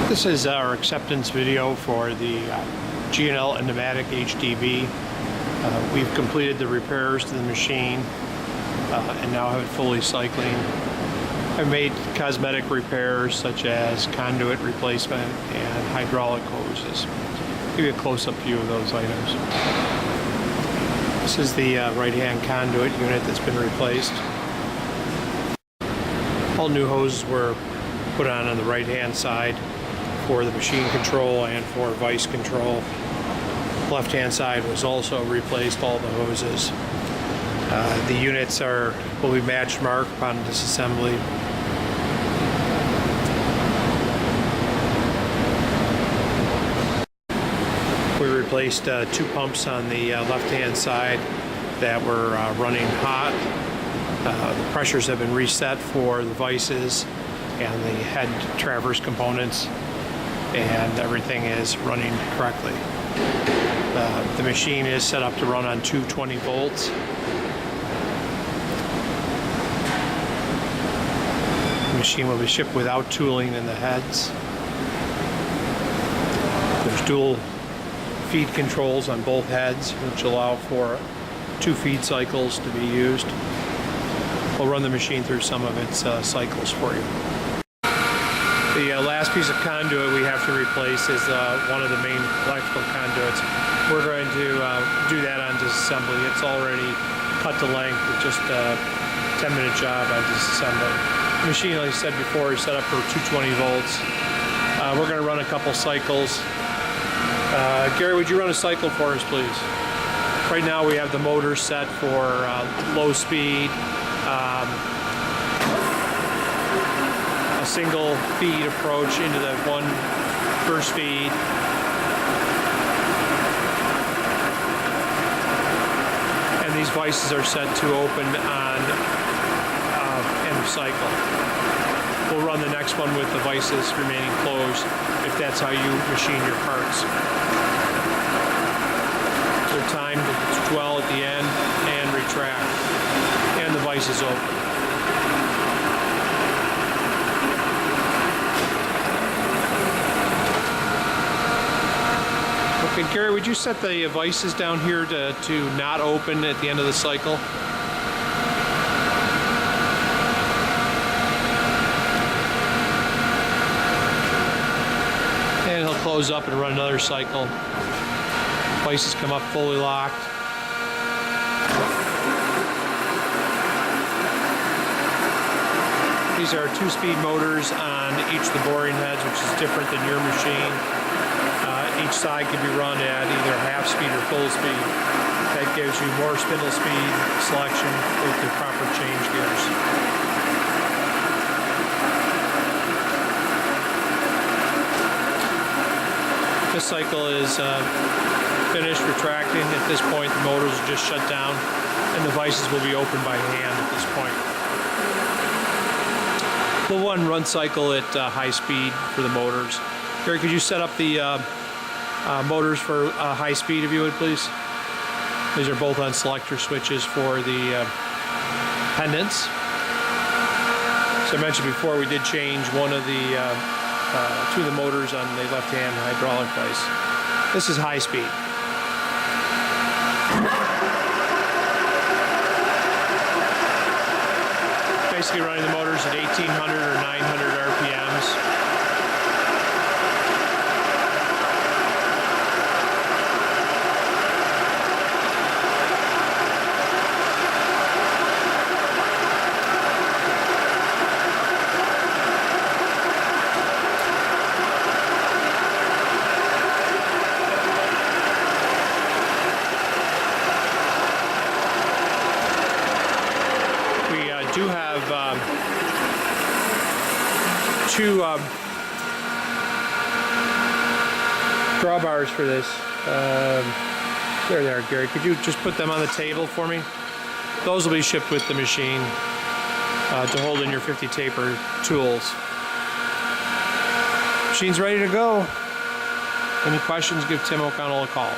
This is our acceptance video for the G&L Endomatic HDB. We've completed the repairs to the machine and now have it fully cycling. I've made cosmetic repairs such as conduit replacement and hydraulic hoses. I'll give you a close-up view of those items. This is the right-hand conduit unit that's been replaced. All new hoses were put on the right-hand side for the machine control and for vice control. Left-hand side was also replaced, all the hoses. The units will be matched marked upon disassembly. We replaced 2 pumps on the left-hand side that were running hot. The pressures have been reset for the vices and the head traverse components, and everything is running correctly. The machine is set up to run on 220 volts. The machine will be shipped without tooling in the heads. There's dual feed controls on both heads, which allow for 2 feed cycles to be used. We'll run the machine through some of its cycles for you. The last piece of conduit we have to replace is one of the main electrical conduits. We're going to do that on disassembly. It's already cut to length with just a 10-minute job on disassembly. The machine, like I said before, is set up for 220 volts. We're going to run a couple cycles. Gary, would you run a cycle for us, please? Right now we have the motor set for low speed, a single feed approach into the first feed. And these vices are set to open on end of cycle. We'll run the next one with the vices remaining closed if that's how you machine your parts. They're timed to dwell at the end and retract, and the vise is open. Okay, Gary, would you set the vices down here to not open at the end of the cycle? And he'll close up and run another cycle. Vices come up fully locked. These are 2-speed motors on each of the boring heads, which is different than your machine. Each side can be run at either half speed or full speed. That gives you more spindle speed selection with the proper change gears. This cycle is finished retracting. At this point, the motors are just shut down and the vices will be opened by hand at this point. We'll run cycle at high speed for the motors. Gary, could you set up the motors for high speed, if you would, please? These are both on selector switches for the pendants. So I mentioned before, we did change one of the 2 of the motors on the left-hand hydraulic vise. This is high speed. Basically running the motors at 1800 or 900 RPMs. We do have 2 drawbars for this. There they are, Gary. Could you just put them on the table for me? Those will be shipped with the machine to hold in your 50 taper tools. Machine's ready to go. Any questions, give Tim O'Connell a call.